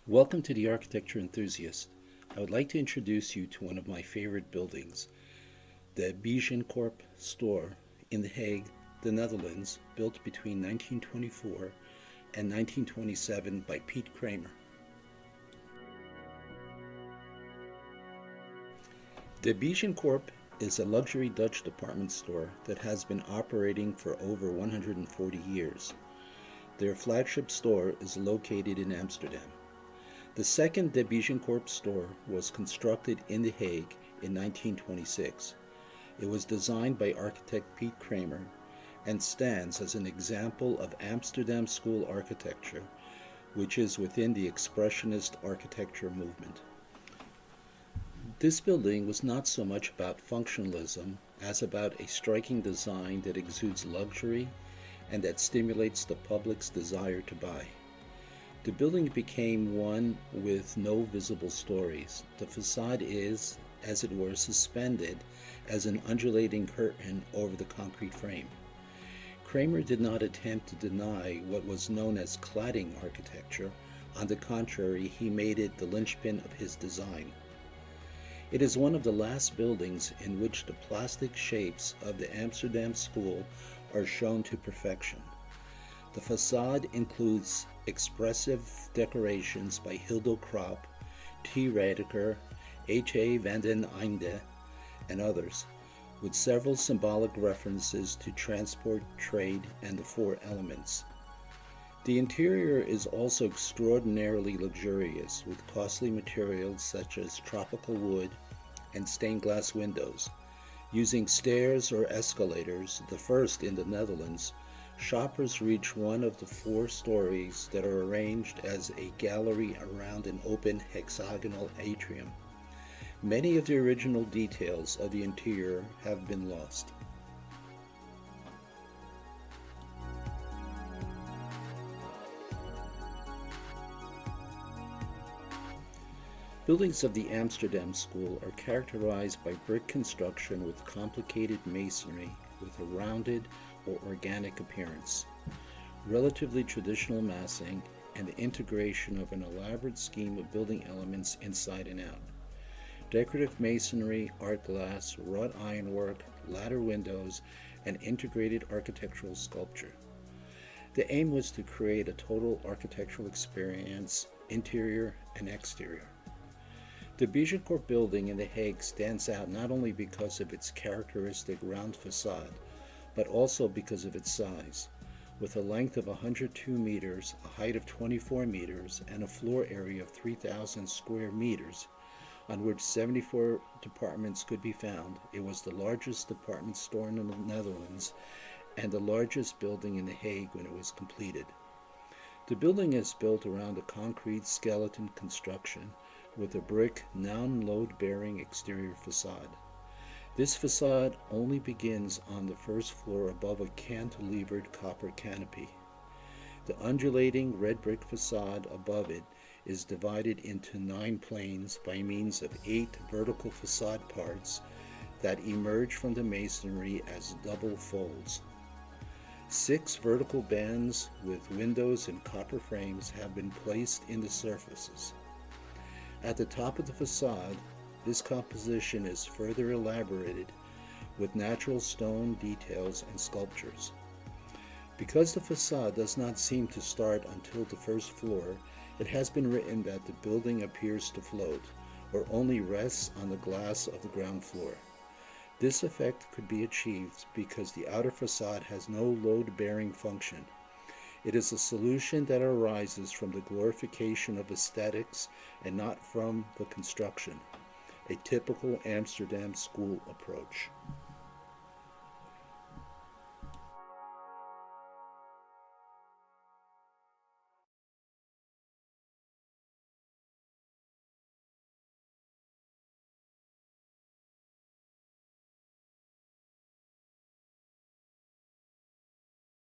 Welcome to the Architecture Enthusiast. I would like to introduce you to one of my favorite buildings, the Bijenkorf store in The Hague, the Netherlands, built between 1924 and 1927 by Piet Kramer. The Bijenkorf is a luxury Dutch department store that has been operating for over 140 years. Their flagship store is located in Amsterdam. The second De Bijenkorf store was constructed in The Hague in 1926. It was designed by architect Piet Kramer and stands as an example of Amsterdam School architecture, which is within the Expressionist architecture movement. This building was not so much about functionalism as about a striking design that exudes luxury and that stimulates the public's desire to buy. The building became one with no visible stories. The façade is, as it were, suspended as an undulating curtain over the concrete frame. Kramer did not attempt to deny what was known as cladding architecture. On the contrary, he made it the linchpin of his design. It is one of the last buildings in which the plastic shapes of the Amsterdam School are shown to perfection. The façade includes expressive decorations by Hildo Krop, Raedecker, van den Eijnde, and others, with several symbolic references to transport, trade, and the four elements. The interior is also extraordinarily luxurious, with costly materials such as tropical wood and stained glass windows. Using stairs or escalators, the first in the Netherlands, shoppers reach one of the four stories that are arranged as a gallery around an open hexagonal atrium. Many of the original details of the interior have been lost. Buildings of the Amsterdam School are characterized by brick construction with complicated masonry with a rounded or organic appearance, relatively traditional massing, and the integration of an elaborate scheme of building elements inside and out. Decorative masonry, art glass, wrought ironwork, ladder windows, and integrated architectural sculpture. The aim was to create a total architectural experience, interior and exterior. The Bijenkorf building in The Hague stands out not only because of its characteristic round facade, but also because of its size. With a length of 102 meters, a height of 24 meters, and a floor area of 3,000 square meters, on which 74 departments could be found, it was the largest department store in the Netherlands and the largest building in The Hague when it was completed. The building is built around a concrete skeleton construction with a brick, non-load-bearing exterior facade. This facade only begins on the first floor above a cantilevered copper canopy. The undulating red brick facade above it is divided into 9 planes by means of 8 vertical facade parts that emerge from the masonry as double folds. 6 vertical bands with windows and copper frames have been placed in the surfaces. At the top of the facade, this composition is further elaborated with natural stone details and sculptures. Because the facade does not seem to start until the first floor, it has been written that the building appears to float, or only rests on the glass of the ground floor. This effect could be achieved because the outer facade has no load-bearing function. It is a solution that arises from the glorification of aesthetics and not from the construction, a typical Amsterdam School approach.